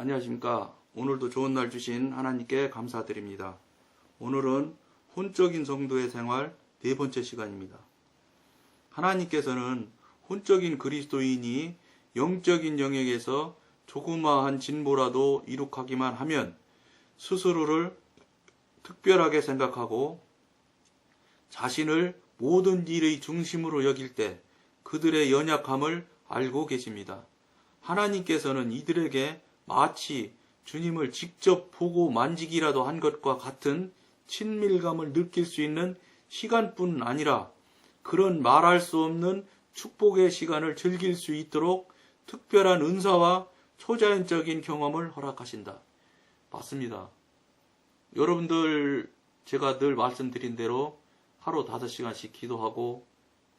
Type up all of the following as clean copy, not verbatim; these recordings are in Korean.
안녕하십니까. 오늘도 좋은 날 주신 하나님께 감사드립니다. 오늘은 혼적인 성도의 생활 네 번째 시간입니다. 하나님께서는 혼적인 그리스도인이 영적인 영역에서 조그마한 진보라도 이룩하기만 하면 스스로를 특별하게 생각하고 자신을 모든 일의 중심으로 여길 때 그들의 연약함을 알고 계십니다. 하나님께서는 이들에게 마치 주님을 직접 보고 만지기라도 한 것과 같은 친밀감을 느낄 수 있는 시간뿐 아니라 그런 말할 수 없는 축복의 시간을 즐길 수 있도록 특별한 은사와 초자연적인 경험을 허락하신다. 맞습니다. 여러분들 제가 늘 말씀드린 대로 하루 5시간씩 기도하고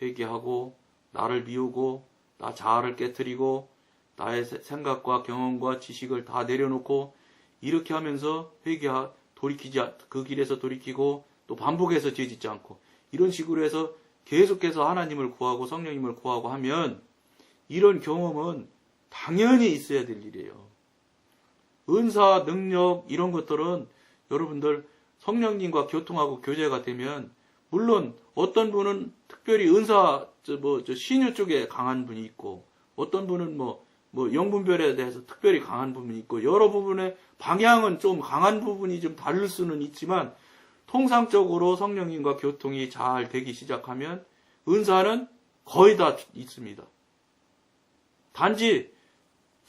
회개하고 나를 비우고 나 자아를 깨트리고 나의 생각과 경험과 지식을 다 내려놓고 이렇게 하면서 그 길에서 돌이키고 또 반복해서 죄짓지 않고 이런 식으로 해서 계속해서 하나님을 구하고 성령님을 구하고 하면 이런 경험은 당연히 있어야 될 일이에요. 은사, 능력 이런 것들은 여러분들 성령님과 교통하고 교제가 되면 물론 어떤 분은 특별히 은사 신유 쪽에 강한 분이 있고 어떤 분은 영분별에 대해서 특별히 강한 부분이 있고 여러 부분의 방향은 좀 강한 부분이 좀 다를 수는 있지만 통상적으로 성령님과 교통이 잘 되기 시작하면 은사는 거의 다 있습니다. 단지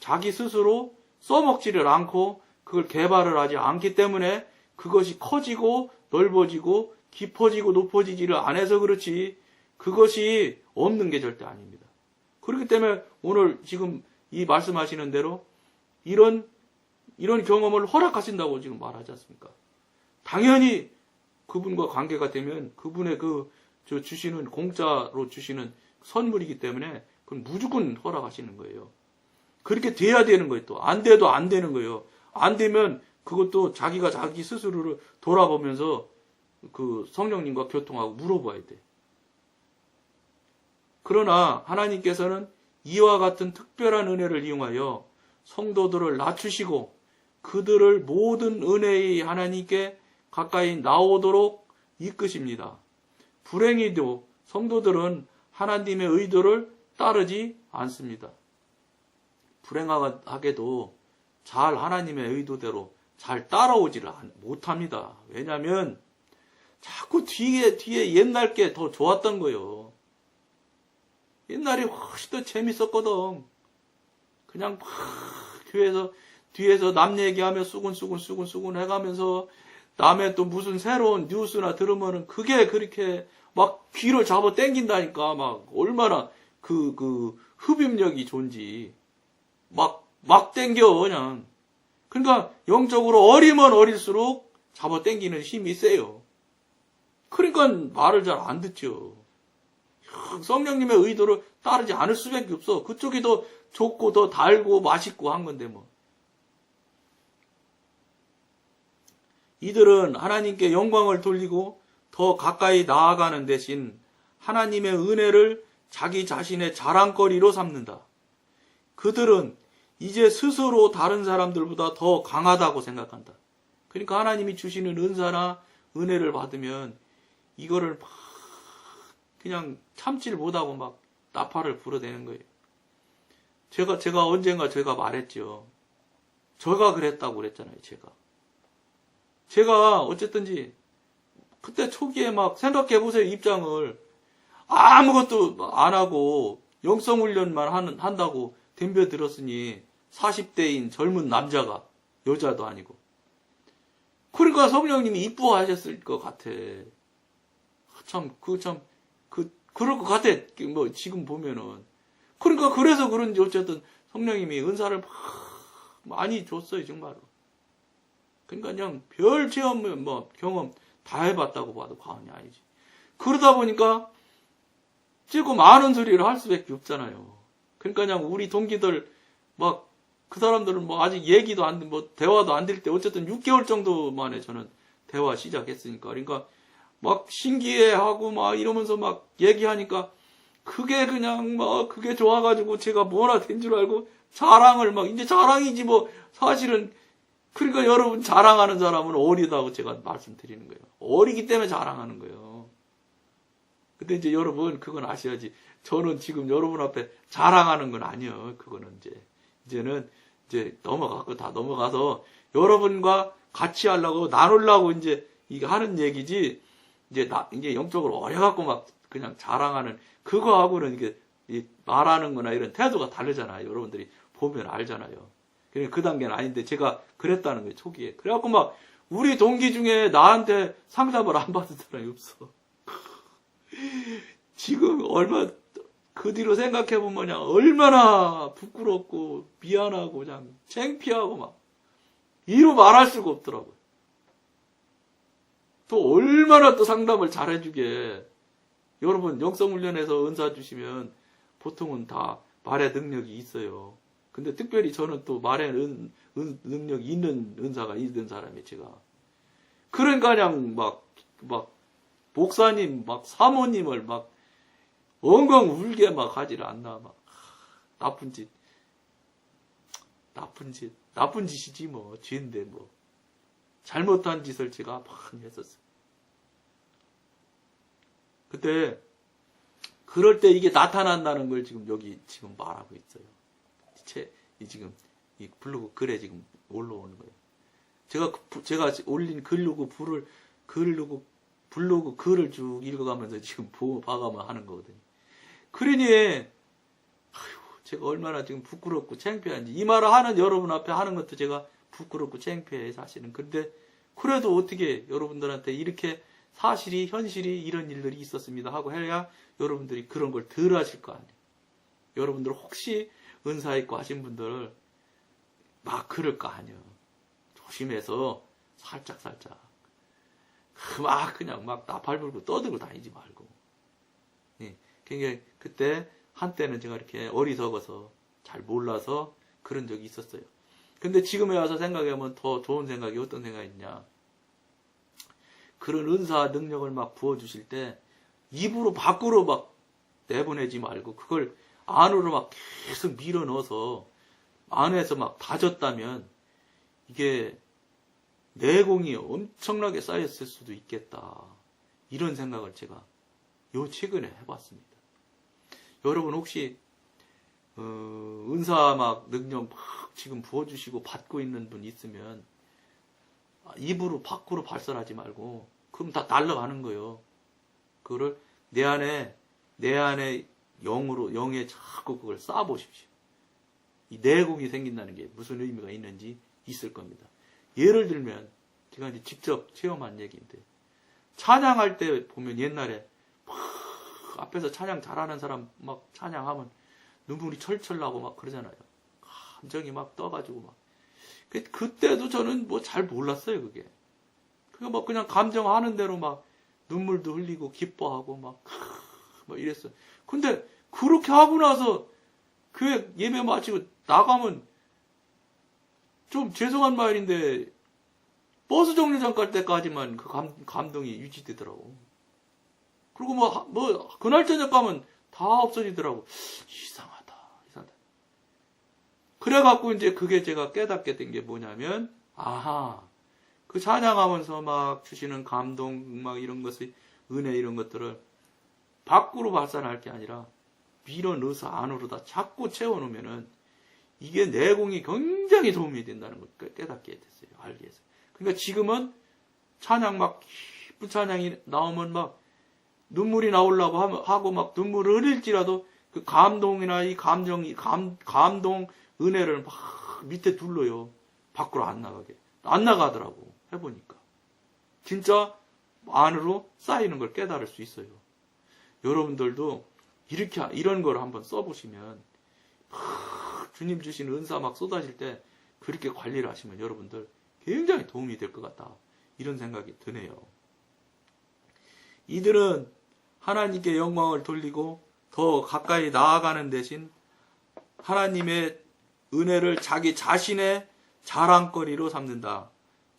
자기 스스로 써먹지를 않고 그걸 개발을 하지 않기 때문에 그것이 커지고 넓어지고 깊어지고 높아지지를 안 해서 그렇지 그것이 없는 게 절대 아닙니다. 그렇기 때문에 오늘 지금 이 말씀하시는 대로 이런 경험을 허락하신다고 지금 말하지 않습니까? 당연히 그분과 관계가 되면 그분의 주시는 공짜로 주시는 선물이기 때문에 그건 무조건 허락하시는 거예요. 그렇게 돼야 되는 거예요. 또 안 돼도 안 되는 거예요. 안 되면 그것도 자기가 자기 스스로를 돌아보면서 그 성령님과 교통하고 물어봐야 돼. 그러나 하나님께서는 이와 같은 특별한 은혜를 이용하여 성도들을 낮추시고 그들을 모든 은혜의 하나님께 가까이 나오도록 이끄십니다. 불행히도 성도들은 하나님의 의도를 따르지 않습니다. 불행하게도 잘 하나님의 의도대로 잘 따라오지를 못합니다. 왜냐하면 자꾸 뒤에 옛날 게 더 좋았던 거예요. 옛날이 훨씬 더 재밌었거든. 그냥 막 교회에서 뒤에서 남 얘기하며 수군 해가면서 남의 또 무슨 새로운 뉴스나 들으면은 그게 그렇게 막 귀를 잡아 당긴다니까. 막 얼마나 그 흡입력이 좋은지 막 당겨 그냥. 그러니까 영적으로 어리면 어릴수록 잡아 당기는 힘이 세요. 그러니까 말을 잘 안 듣죠. 성령님의 의도를 따르지 않을 수밖에 없어. 그쪽이 더 좋고 더 달고 맛있고 한 건데 뭐. 이들은 하나님께 영광을 돌리고 더 가까이 나아가는 대신 하나님의 은혜를 자기 자신의 자랑거리로 삼는다. 그들은 이제 스스로 다른 사람들보다 더 강하다고 생각한다. 그러니까 하나님이 주시는 은사나 은혜를 받으면 이거를 막 그냥 참지를 못하고 막 나팔을 불어대는 거예요. 제가 언젠가 말했죠. 제가 그랬다고 그랬잖아요. 제가 어쨌든지 그때 초기에 막 생각해보세요. 입장을 아무것도 안 하고 영성훈련만 한다고 덤벼들었으니 40대인 젊은 남자가 여자도 아니고 그러니까 성령님이 이뻐하셨을 것 같아. 그럴 것 같아. 지금 보면은. 그러니까 그래서 그런지 어쨌든 성령님이 은사를 많이 줬어요, 정말로. 그러니까 그냥 별 체험, 경험 다 해봤다고 봐도 과언이 아니지. 그러다 보니까 지금 많은 소리를 할 수밖에 없잖아요. 그러니까 그냥 우리 동기들 그 사람들은 아직 얘기도 대화도 안 될 때 어쨌든 6개월 정도 만에 저는 대화 시작했으니까. 그러니까 신기해하고 이러면서 얘기하니까 그게 그냥 막 그게 좋아가지고 제가 뭐나 된 줄 알고 자랑을 막 이제 자랑이지 뭐 사실은 그러니까 여러분 자랑하는 사람은 어리다고 제가 말씀드리는 거예요. 어리기 때문에 자랑하는 거예요. 근데 이제 여러분 그건 아셔야지. 저는 지금 여러분 앞에 자랑하는 건 아니에요. 그거는 이제는 이제 다 넘어가서 여러분과 같이 하려고 나누려고 이제 이게 하는 얘기지. 이제 영적으로 어려갖고 막 그냥 자랑하는 그거하고는 이게 말하는 거나 이런 태도가 다르잖아요. 여러분들이 보면 알잖아요. 그 단계는 아닌데 제가 그랬다는 거예요. 초기에. 그래갖고 막 우리 동기 중에 나한테 상담을 안 받은 사람이 없어. 지금 그 뒤로 생각해보면 그냥 얼마나 부끄럽고 미안하고 그냥 창피하고 막 이루 말할 수가 없더라고요. 또 얼마나 또 상담을 잘해주게. 여러분 영성훈련에서 은사 주시면 보통은 다 말의 능력이 있어요. 근데 특별히 저는 또 말의 능력이 있는 은사가 있는 사람이에요. 제가. 그러니까 그냥 막 목사님 막 사모님을 막 엉엉 울게 막 하지를 않나. 막 나쁜 짓이지 뭐. 죄인데 뭐. 잘못한 짓을 제가 많이 했었어요. 그때 그럴 때 이게 나타난다는 걸 지금 여기 지금 말하고 있어요. 지금 이 블로그 글에 지금 올라오는 거예요. 제가 올린 블로그 글을 쭉 읽어가면서 지금 봐가면 하는 거거든요. 그러니 제가 얼마나 지금 부끄럽고 창피한지 이 말을 하는 여러분 앞에 하는 것도 제가 부끄럽고 창피해 사실은. 근데 그래도 어떻게 여러분들한테 이렇게 현실이 이런 일들이 있었습니다 하고 해야 여러분들이 그런 걸 덜 하실 거 아니에요. 여러분들 혹시 은사 있고 하신 분들 막 그럴 거 아니에요. 조심해서 살짝 그냥 막 나팔 불고 떠들고 다니지 말고. 예. 그러니까 그때 한때는 제가 이렇게 어리석어서 잘 몰라서 그런 적이 있었어요. 근데 지금에 와서 생각해보면 더 좋은 생각이 어떤 생각이 있냐. 그런 은사 능력을 막 부어주실 때 입으로 밖으로 막 내보내지 말고 그걸 안으로 막 계속 밀어 넣어서 안에서 막 다졌다면 이게 내공이 엄청나게 쌓였을 수도 있겠다. 이런 생각을 제가 최근에 해봤습니다. 여러분 혹시 은사 막 능력 막 지금 부어주시고 받고 있는 분 있으면 입으로 밖으로 발설하지 말고 그럼 다 날아가는 거예요. 그거를 내 안에 영에 자꾸 그걸 쌓아보십시오. 이 내공이 생긴다는 게 무슨 의미가 있는지 있을 겁니다. 예를 들면 제가 이제 직접 체험한 얘기인데 찬양할 때 보면 옛날에 막 앞에서 찬양 잘하는 사람 막 찬양하면 눈물이 철철 나고 막 그러잖아요. 감정이 막 떠가지고 막. 그때도 저는 뭐 잘 몰랐어요, 그게. 막 그냥 감정하는 대로 막 눈물도 흘리고 기뻐하고 막 이랬어요. 근데 그렇게 하고 나서 교회 예배 마치고 나가면 좀 죄송한 말인데 버스 정류장 갈 때까지만 그 감동이 유지되더라고. 그리고 그날 저녁 가면 다 없어지더라고. 이상하다. 그래갖고 이제 그게 제가 깨닫게 된 게 뭐냐면, 그 찬양하면서 막 주시는 감동, 막 이런 것을, 은혜 이런 것들을 밖으로 발산할 게 아니라 밀어 넣어서 안으로 다 자꾸 채워놓으면은 이게 내공이 굉장히 도움이 된다는 걸 깨닫게 됐어요. 알게 했어요. 그러니까 지금은 찬양 막 기쁜 찬양이 나오면 막 눈물이 나오려고 하고 막 눈물을 흘릴지라도 그 감동이나 이 감동 은혜를 막 밑에 둘러요. 밖으로 안 나가게. 안 나가더라고. 해보니까. 진짜 안으로 쌓이는 걸 깨달을 수 있어요. 여러분들도 이런 걸 한번 써보시면 주님 주신 은사 막 쏟아질 때 그렇게 관리를 하시면 여러분들 굉장히 도움이 될 것 같다. 이런 생각이 드네요. 이들은 하나님께 영광을 돌리고 더 가까이 나아가는 대신 하나님의 은혜를 자기 자신의 자랑거리로 삼는다.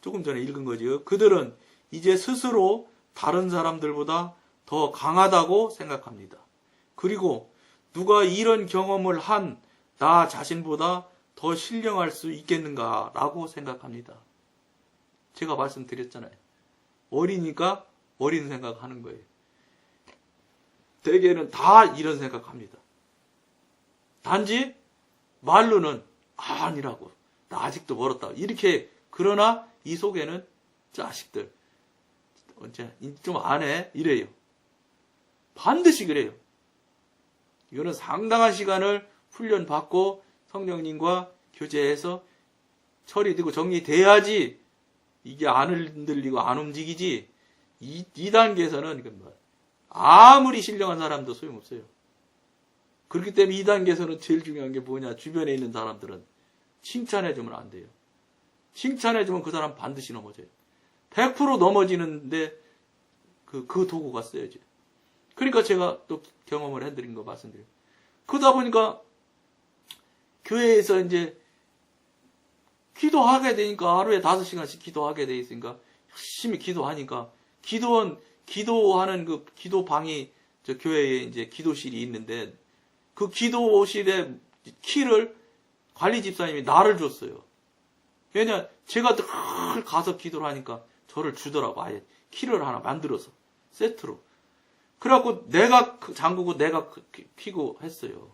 조금 전에 읽은 거죠. 그들은 이제 스스로 다른 사람들보다 더 강하다고 생각합니다. 그리고 누가 이런 경험을 한 나 자신보다 더 신령할 수 있겠는가라고 생각합니다. 제가 말씀드렸잖아요. 어리니까 어린 생각하는 거예요. 대개는 다 이런 생각합니다. 단지 말로는 아니라고, 나 아직도 멀었다 이렇게. 그러나 이 속에는 자식들 좀 안 해 이래요. 반드시 그래요. 이거는 상당한 시간을 훈련받고 성령님과 교제해서 처리되고 정리돼야지 이게 안 흔들리고 안 움직이지. 이 단계에서는 아무리 신령한 사람도 소용없어요. 그렇기 때문에 이 단계에서는 제일 중요한 게 뭐냐, 주변에 있는 사람들은 칭찬해주면 안 돼요. 칭찬해주면 그 사람 반드시 넘어져요. 100% 넘어지는데 그 도구가 써야지. 그러니까 제가 또 경험을 해드린 거 말씀드려요. 그러다 보니까 교회에서 이제 기도하게 되니까 하루에 5시간씩 기도하게 돼 있으니까 열심히 기도하니까 기도하는 그 기도방이 저 교회에 이제 기도실이 있는데 그 기도실의 키를 관리 집사님이 나를 줬어요. 왜냐, 제가 늘 가서 기도를 하니까 저를 주더라고. 아예 키를 하나 만들어서 세트로. 그래갖고 내가 잠그고 내가 키고 했어요.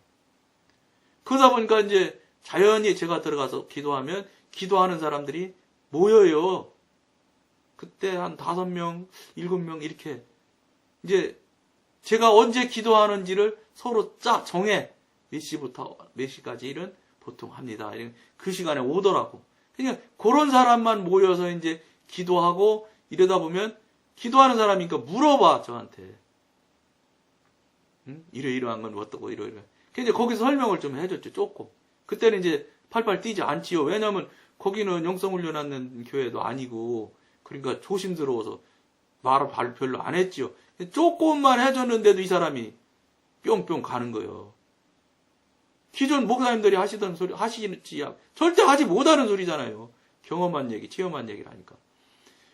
그러다 보니까 이제 자연히 제가 들어가서 기도하면 기도하는 사람들이 모여요. 그때 한 5명, 7명 이렇게. 이제 제가 언제 기도하는지를 서로 정해. 몇 시부터 몇 시까지는 보통 합니다. 그 시간에 오더라고. 그냥 그런 사람만 모여서 이제 기도하고 이러다 보면 기도하는 사람이니까 물어봐, 저한테. 응? 이러한 건 어떻고, 이러이러. 근데 거기서 설명을 좀 해줬죠, 조금. 그때는 이제 팔팔 뛰지 않지요. 왜냐면 거기는 영성훈련하는 교회도 아니고, 그러니까 조심스러워서 말을 별로 안 했지요. 조금만 해줬는데도 이 사람이 뿅뿅 가는 거예요. 기존 목사님들이 하시던 소리, 하시지, 절대 하지 못하는 소리잖아요. 경험한 얘기, 체험한 얘기를 하니까.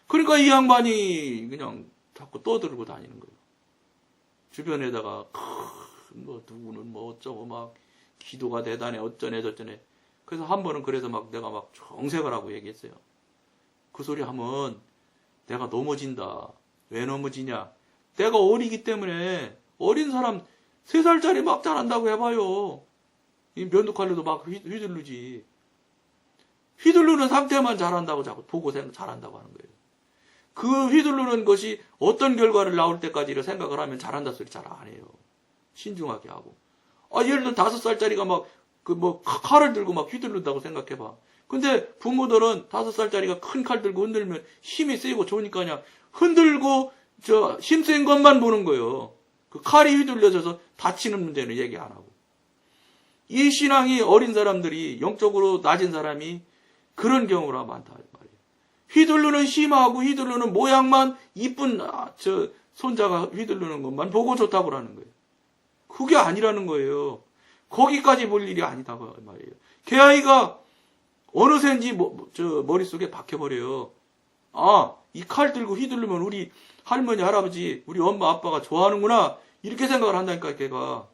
그러니까 이 양반이 그냥 자꾸 떠들고 다니는 거예요. 주변에다가, 누구는 어쩌고 막, 기도가 대단해, 어쩌네, 저쩌네. 그래서 한 번은 그래서 내가 정색을 하고 얘기했어요. 그 소리 하면 내가 넘어진다. 왜 넘어지냐? 내가 어리기 때문에 어린 사람 3살짜리 막 잘한다고 해봐요. 이 면도칼로도 막 휘두르지. 휘두르는 상태만 잘한다고 자꾸 보고 잘한다고 하는 거예요. 그 휘두르는 것이 어떤 결과를 나올 때까지를 생각을 하면 잘한다 소리 잘 안 해요. 신중하게 하고. 예를 들어 5살짜리가 칼을 들고 막 휘두른다고 생각해봐. 근데 부모들은 5살짜리가 큰 칼 들고 흔들면 힘이 세고 좋으니까 그냥 흔들고 힘센 것만 보는 거예요. 그 칼이 휘둘려져서 다치는 문제는 얘기 안 하고. 이 신앙이 어린 사람들이, 영적으로 낮은 사람이 그런 경우가 많다 말이에요. 휘두르는 힘하고 휘두르는 모양만 이쁜 손자가 휘두르는 것만 보고 좋다고 하는 거예요. 그게 아니라는 거예요. 거기까지 볼 일이 아니다 말이에요. 걔 아이가 어느새인지 머릿속에 박혀버려요. 이 칼 들고 휘두르면 우리 할머니, 할아버지, 우리 엄마, 아빠가 좋아하는구나. 이렇게 생각을 한다니까, 걔가.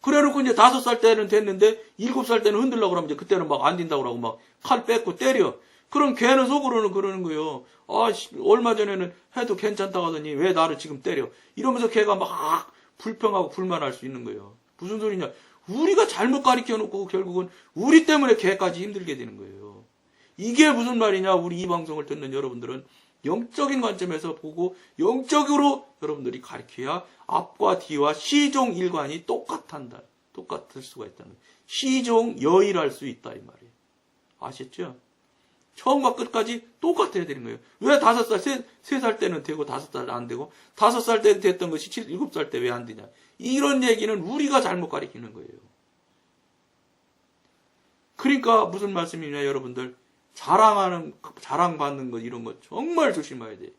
그래 놓고 이제 5살 때는 됐는데 7살 때는 흔들려고 그러면 이제 그때는 막 안 된다고 그러고 막 칼 뺏고 때려. 그럼 걔는 속으로는 그러는 거예요. 얼마 전에는 해도 괜찮다고 하더니 왜 나를 지금 때려. 이러면서 걔가 막 불평하고 불만할 수 있는 거예요. 무슨 소리냐. 우리가 잘못 가르쳐 놓고 결국은 우리 때문에 걔까지 힘들게 되는 거예요. 이게 무슨 말이냐. 우리 이 방송을 듣는 여러분들은 영적인 관점에서 보고 영적으로 여러분들이 가르쳐야 앞과 뒤와 시종 일관이 똑같을 수가 있다는 거예요. 시종 여일할 수 있다 이 말이에요. 아셨죠? 처음과 끝까지 똑같아야 되는 거예요. 왜 5살, 3살 때는 되고 5살 안 되고 5살 때 됐던 것이 7살 때 왜 안 되냐. 이런 얘기는 우리가 잘못 가르치는 거예요. 그러니까 무슨 말씀이냐 여러분들. 자랑받는 것 이런 거 정말 조심해야 돼.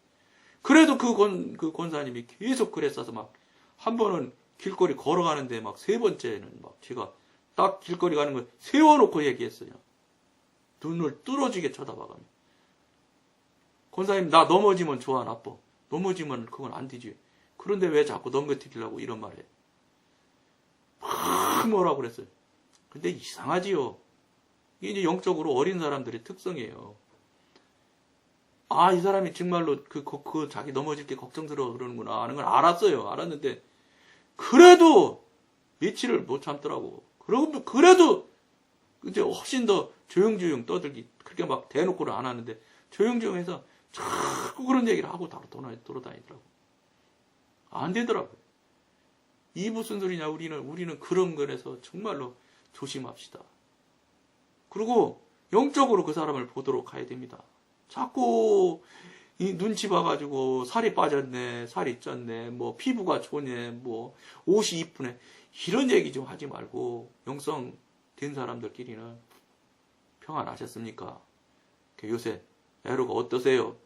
그래도 그 권사님이 계속 그랬어서 막 한 번은 길거리 걸어가는데 막 3번째는 막 제가 딱 길거리 가는 거 세워놓고 얘기했어요. 눈을 뚫어지게 쳐다봐가며. 권사님 나 넘어지면 좋아 나빠. 넘어지면 그건 안 되지. 그런데 왜 자꾸 넘겨뜨리려고 이런 말 해? 막 뭐라고 그랬어요. 근데 이상하지요. 이게 이제 영적으로 어린 사람들의 특성이에요. 아, 이 사람이 정말로 그 자기 넘어질 게 걱정스러워 그러는구나 하는 걸 알았어요. 알았는데, 그래도 며칠을 못 참더라고. 그래도 이제 훨씬 더 조용조용 떠들기, 그렇게 막 대놓고는 안 하는데, 조용조용해서 자꾸 그런 얘기를 하고 돌아다니더라고. 안 되더라고요. 이 무슨 소리냐, 우리는 그런 거라서 정말로 조심합시다. 그리고 영적으로 그 사람을 보도록 가야 됩니다. 자꾸 이 눈치 봐가지고 살이 빠졌네, 살이 쪘네, 뭐 피부가 좋네, 뭐 옷이 이쁘네, 이런 얘기 좀 하지 말고 영성 된 사람들끼리는 평안하셨습니까? 요새 애로가 어떠세요?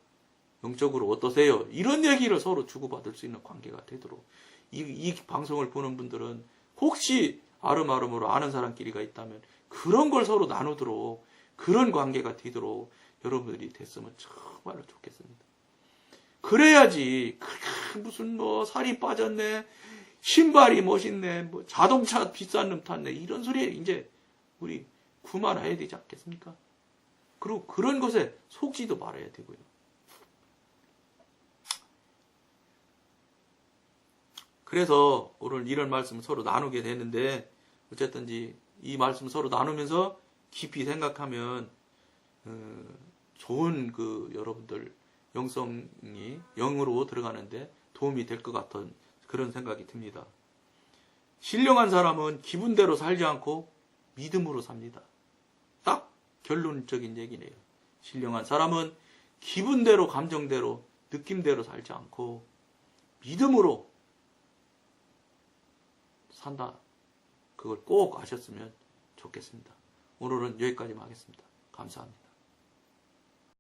영적으로 어떠세요? 이런 얘기를 서로 주고받을 수 있는 관계가 되도록 이 방송을 보는 분들은 혹시 아름아름으로 아는 사람끼리가 있다면 그런 걸 서로 나누도록 그런 관계가 되도록 여러분들이 됐으면 정말로 좋겠습니다. 그래야지 무슨 뭐 살이 빠졌네, 신발이 멋있네, 뭐 자동차 비싼 놈 탔네 이런 소리에 이제 우리 그만해야 되지 않겠습니까? 그리고 그런 것에 속지도 말아야 되고요. 그래서 오늘 이런 말씀을 서로 나누게 되는데 어쨌든지 이 말씀 서로 나누면서 깊이 생각하면 좋은 여러분들 영성이 영으로 들어가는데 도움이 될 것 같은 그런 생각이 듭니다. 신령한 사람은 기분대로 살지 않고 믿음으로 삽니다. 딱 결론적인 얘기네요. 신령한 사람은 기분대로, 감정대로, 느낌대로 살지 않고 믿음으로 산다. 그걸 꼭 아셨으면 좋겠습니다. 오늘은 여기까지만 하겠습니다. 감사합니다.